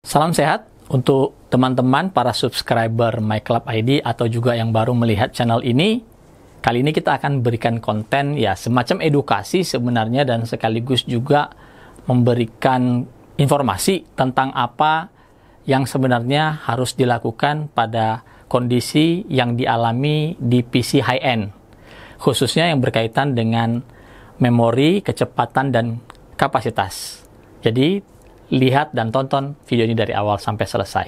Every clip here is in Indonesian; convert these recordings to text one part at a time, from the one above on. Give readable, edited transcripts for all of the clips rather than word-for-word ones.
Salam sehat untuk teman-teman para subscriber My Club ID atau juga yang baru melihat channel ini. Kali ini kita akan berikan konten ya semacam edukasi sebenarnya dan sekaligus juga memberikan informasi tentang apa yang sebenarnya harus dilakukan pada kondisi yang dialami di PC high-end, khususnya yang berkaitan dengan memori, kecepatan, dan kapasitas. Jadi, lihat dan tonton video ini dari awal sampai selesai.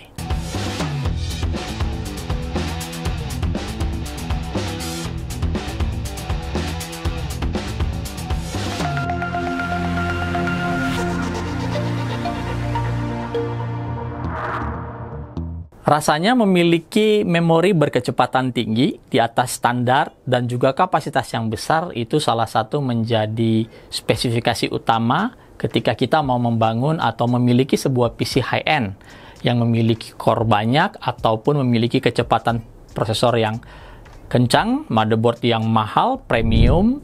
Rasanya memiliki memori berkecepatan tinggi di atas standar dan juga kapasitas yang besar itu salah satu menjadi spesifikasi utama ketika kita mau membangun atau memiliki sebuah PC high-end yang memiliki core banyak ataupun memiliki kecepatan prosesor yang kencang, motherboard yang mahal, premium,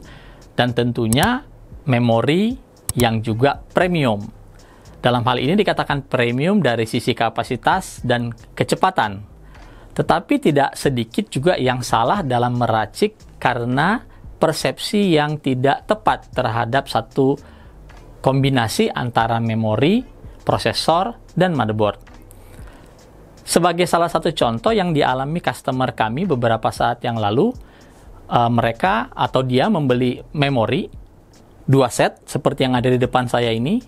dan tentunya memori yang juga premium. Dalam hal ini dikatakan premium dari sisi kapasitas dan kecepatan. Tetapi tidak sedikit juga yang salah dalam meracik karena persepsi yang tidak tepat terhadap satu kombinasi antara memori, prosesor, dan motherboard. Sebagai salah satu contoh yang dialami customer kami beberapa saat yang lalu, mereka atau dia membeli memori 2 set seperti yang ada di depan saya ini,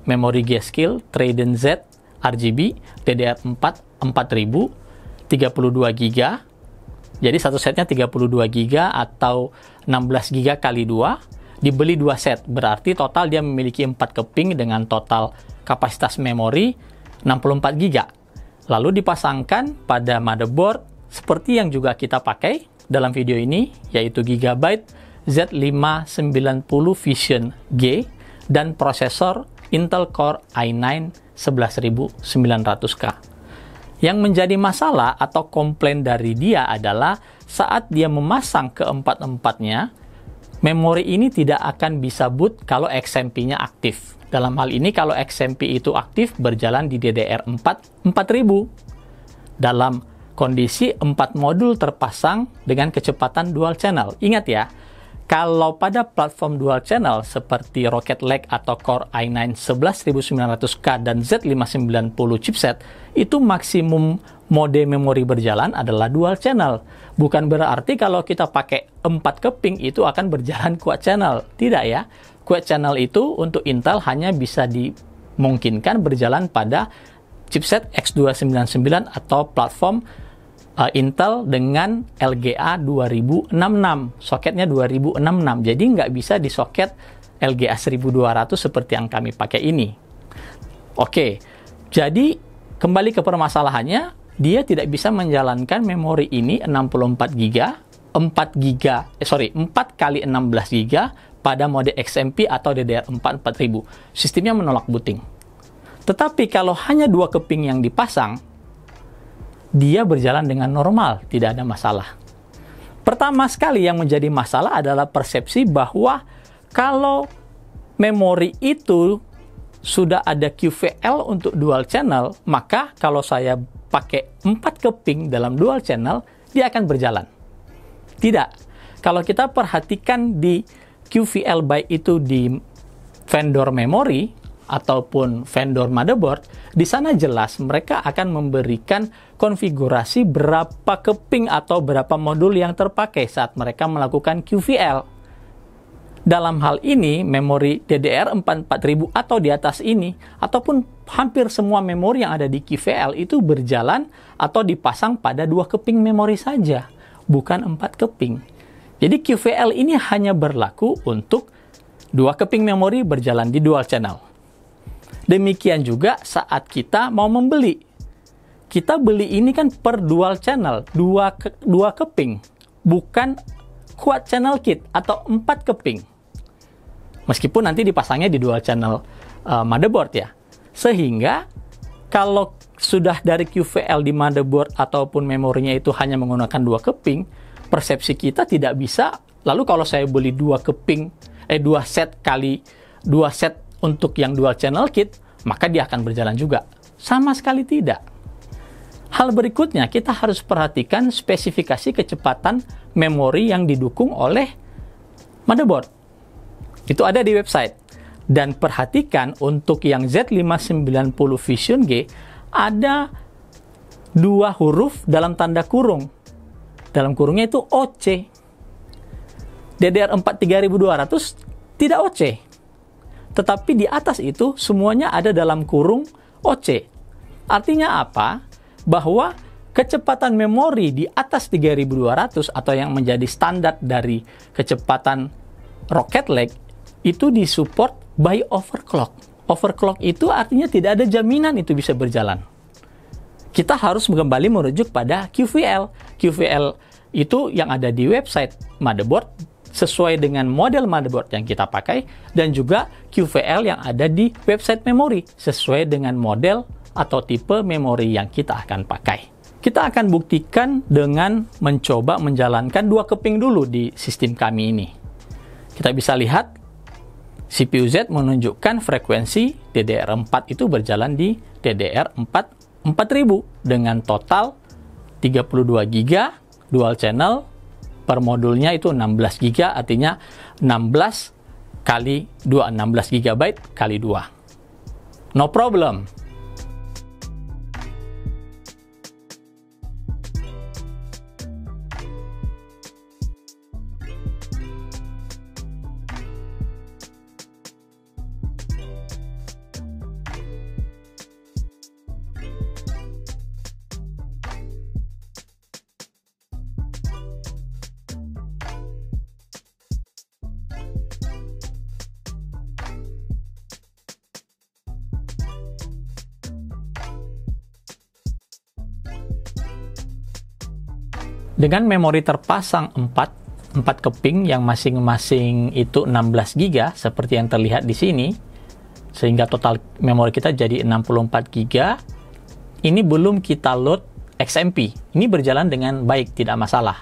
memori G-Skill Trident Z RGB DDR4 4000 32 GB. Jadi satu setnya 32 GB atau 16 GB kali 2. Dibeli 2 set, berarti total dia memiliki 4 keping dengan total kapasitas memori 64 GB. Lalu dipasangkan pada motherboard seperti yang juga kita pakai dalam video ini, yaitu Gigabyte Z590 Fusion G dan prosesor Intel Core i9 11900K. Yang menjadi masalah atau komplain dari dia adalah saat dia memasang keempat-empatnya, memori ini tidak akan bisa boot kalau XMP-nya aktif. Dalam hal ini kalau XMP itu aktif berjalan di DDR4 4000 dalam kondisi 4 modul terpasang dengan kecepatan dual channel. Ingat ya, kalau pada platform dual channel seperti Rocket Lake atau Core i9 11900K dan Z590 chipset, itu maksimum mode memori berjalan adalah dual channel. Bukan berarti kalau kita pakai 4 keping itu akan berjalan quad channel. Tidak ya. Quad channel itu untuk Intel hanya bisa dimungkinkan berjalan pada chipset X299 atau platform Intel dengan LGA 2066. Soketnya 2066. Jadi nggak bisa di soket LGA 1200 seperti yang kami pakai ini. Oke. Jadi kembali ke permasalahannya, dia tidak bisa menjalankan memori ini 64 GB, 4 kali 16 GB pada mode XMP atau DDR4 4000. Sistemnya menolak booting. Tetapi kalau hanya 2 keping yang dipasang, dia berjalan dengan normal, tidak ada masalah. Pertama sekali yang menjadi masalah adalah persepsi bahwa kalau memori itu sudah ada QVL untuk dual channel, maka kalau saya pakai 4 keping dalam dual channel, dia akan berjalan. Tidak. Kalau kita perhatikan di QVL baik itu di vendor memori ataupun vendor motherboard, di sana jelas mereka akan memberikan konfigurasi berapa keping atau berapa modul yang terpakai saat mereka melakukan QVL. Dalam hal ini, memori DDR4 4000 atau di atas ini, ataupun hampir semua memori yang ada di QVL itu berjalan atau dipasang pada 2 keping memori saja, bukan 4 keping. Jadi QVL ini hanya berlaku untuk 2 keping memori berjalan di dual channel. Demikian juga saat kita mau membeli. Kita beli ini kan per dual channel, 2 keping, bukan quad channel kit atau 4 keping. Meskipun nanti dipasangnya di dual channel motherboard ya. Sehingga kalau sudah dari QVL di motherboard ataupun memorinya itu hanya menggunakan 2 keping, persepsi kita tidak bisa. Lalu kalau saya beli 2 set untuk yang dual channel kit, maka dia akan berjalan juga. Sama sekali tidak. Hal berikutnya, kita harus perhatikan spesifikasi kecepatan memori yang didukung oleh motherboard. Itu ada di website. Dan perhatikan untuk yang Z590 Fusion G, ada 2 huruf dalam tanda kurung. Dalam kurungnya itu OC. DDR4 3200 tidak OC. Tetapi di atas itu semuanya ada dalam kurung OC. Artinya apa? Bahwa kecepatan memori di atas 3200 atau yang menjadi standar dari kecepatan Rocket Lake itu disupport by overclock. Overclock itu artinya tidak ada jaminan itu bisa berjalan. Kita harus kembali merujuk pada QVL. QVL itu yang ada di website motherboard sesuai dengan model motherboard yang kita pakai, dan juga QVL yang ada di website memori sesuai dengan model atau tipe memori yang kita akan pakai. Kita akan buktikan dengan mencoba menjalankan 2 keping dulu di sistem kami ini. Kita bisa lihat CPU Z menunjukkan frekuensi DDR4 itu berjalan di DDR4 4000 dengan total 32 GB dual channel, per modulnya itu 16 GB, artinya 16 kali 2, 16 GB kali 2. No problem. Dengan memori terpasang 4 keping yang masing-masing itu 16 GB seperti yang terlihat di sini, sehingga total memori kita jadi 64 GB. Ini belum kita load XMP. Ini berjalan dengan baik, tidak masalah.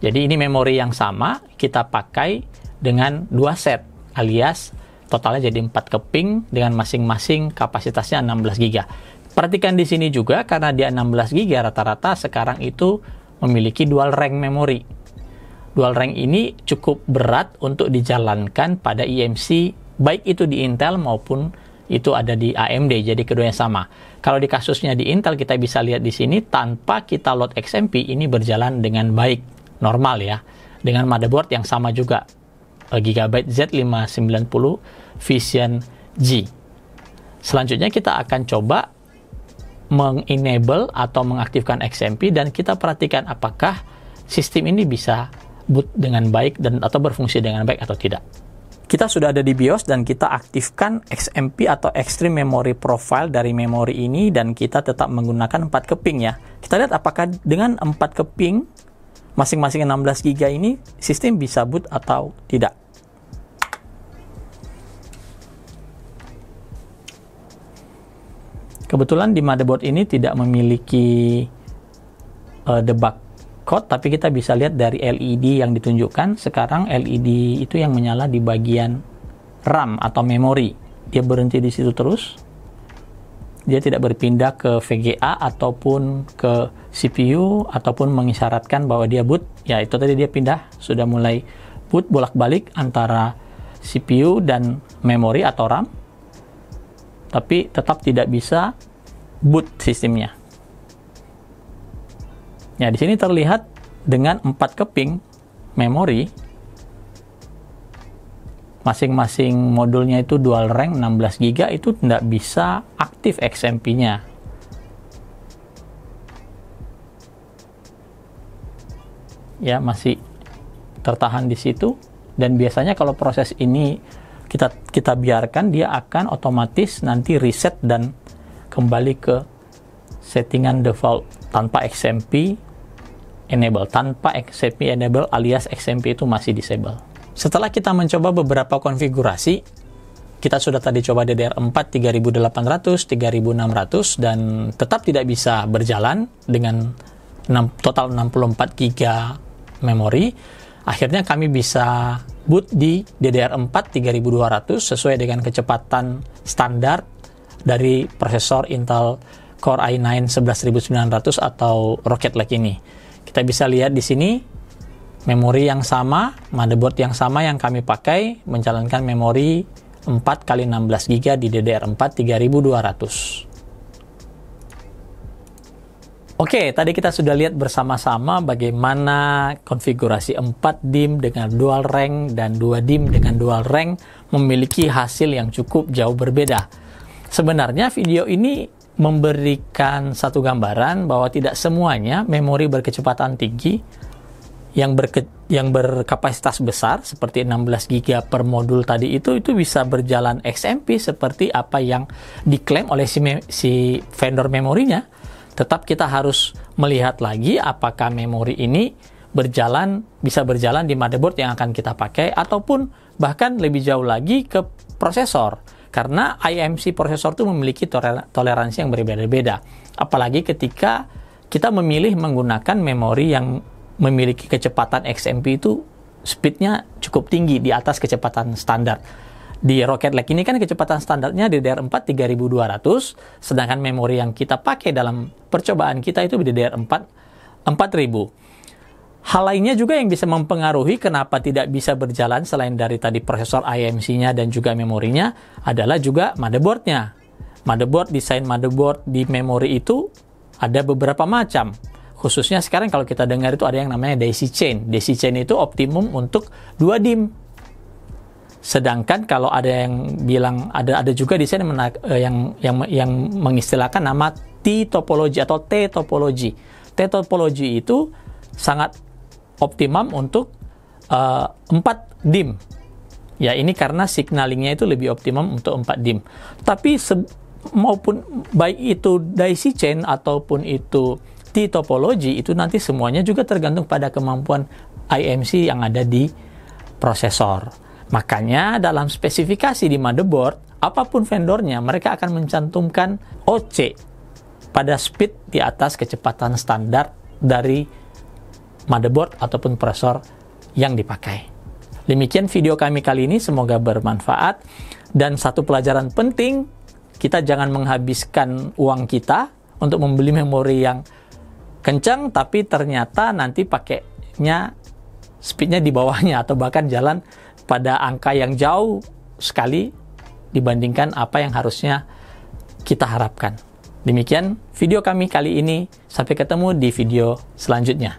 Jadi ini memori yang sama kita pakai dengan 2 set, alias totalnya jadi 4 keping dengan masing-masing kapasitasnya 16 GB. Perhatikan di sini juga karena dia 16 GB rata-rata sekarang itu memiliki dual rank memori. Dual rank ini cukup berat untuk dijalankan pada eMMC, baik itu di Intel maupun itu ada di AMD, jadi keduanya sama. Kalau di kasusnya di Intel, kita bisa lihat di sini tanpa kita load XMP, ini berjalan dengan baik, normal ya, dengan motherboard yang sama juga, Gigabyte Z590 Fusion G. Selanjutnya kita akan coba mengenable atau mengaktifkan XMP, dan kita perhatikan apakah sistem ini bisa boot dengan baik dan atau berfungsi dengan baik atau tidak. Kita sudah ada di BIOS dan kita aktifkan XMP atau Extreme Memory Profile dari memori ini, dan kita tetap menggunakan 4 keping ya. Kita lihat apakah dengan 4 keping masing-masing 16 GB ini sistem bisa boot atau tidak. Kebetulan di motherboard ini tidak memiliki debug code, tapi kita bisa lihat dari LED yang ditunjukkan. Sekarang LED itu yang menyala di bagian RAM atau memori. Dia berhenti di situ terus. Dia tidak berpindah ke VGA ataupun ke CPU ataupun mengisyaratkan bahwa dia boot. Ya, itu tadi dia pindah, sudah mulai boot bolak-balik antara CPU dan memori atau RAM. Tapi tetap tidak bisa boot sistemnya. Ya, di sini terlihat dengan 4 keping memori, masing-masing modulnya itu dual rank 16 GB, itu tidak bisa aktif XMP-nya. Ya, masih tertahan di situ, dan biasanya kalau proses ini kita biarkan, dia akan otomatis nanti reset dan kembali ke settingan default tanpa XMP enable. Tanpa XMP enable alias XMP itu masih disable. Setelah kita mencoba beberapa konfigurasi, kita sudah tadi coba DDR4 3800, 3600 dan tetap tidak bisa berjalan dengan total 64 GB memori. Akhirnya kami bisa boot di DDR4 3200 sesuai dengan kecepatan standar dari prosesor Intel Core i9 11900 atau Rocket Lake ini. Kita bisa lihat di sini memori yang sama, motherboard yang sama yang kami pakai menjalankan memori 4x16 GB di DDR4 3200. Oke, tadi kita sudah lihat bersama-sama bagaimana konfigurasi 4 DIMM dengan dual rank dan 2 DIMM dengan dual rank memiliki hasil yang cukup jauh berbeda. Sebenarnya video ini memberikan satu gambaran bahwa tidak semuanya memori berkecepatan tinggi yang berkapasitas besar seperti 16 GB per modul tadi itu bisa berjalan XMP seperti apa yang diklaim oleh si vendor memorinya. Tetap kita harus melihat lagi apakah memori ini bisa berjalan di motherboard yang akan kita pakai, ataupun bahkan lebih jauh lagi ke prosesor. Karena IMC prosesor itu memiliki toleransi yang berbeda-beda. Apalagi ketika kita memilih menggunakan memori yang memiliki kecepatan XMP itu speednya cukup tinggi di atas kecepatan standar. Di Rocket Lake ini kan kecepatan standarnya DDR4 3200, sedangkan memori yang kita pakai dalam percobaan kita itu DDR4 4000. Hal lainnya juga yang bisa mempengaruhi kenapa tidak bisa berjalan selain dari tadi prosesor IMC-nya dan juga memorinya adalah juga motherboard-nya. Desain motherboard di memori itu ada beberapa macam. Khususnya sekarang kalau kita dengar itu ada yang namanya daisy chain. Daisy chain itu optimum untuk 2 DIMM. Sedangkan kalau ada yang bilang ada juga desain yang mengistilahkan nama T-topology atau T-topology. T-topology itu sangat optimum untuk 4 DIMM. Ya, ini karena signalingnya itu lebih optimum untuk 4 DIMM. Tapi maupun baik itu daisy chain ataupun itu T-topology, itu nanti semuanya juga tergantung pada kemampuan IMC yang ada di prosesor. Makanya dalam spesifikasi di motherboard, apapun vendornya, mereka akan mencantumkan OC pada speed di atas kecepatan standar dari motherboard ataupun prosesor yang dipakai. Demikian video kami kali ini, semoga bermanfaat. Dan satu pelajaran penting, kita jangan menghabiskan uang kita untuk membeli memori yang kencang, tapi ternyata nanti pakainya speednya di bawahnya atau bahkan jalan pada angka yang jauh sekali dibandingkan apa yang harusnya kita harapkan. Demikian video kami kali ini, sampai ketemu di video selanjutnya.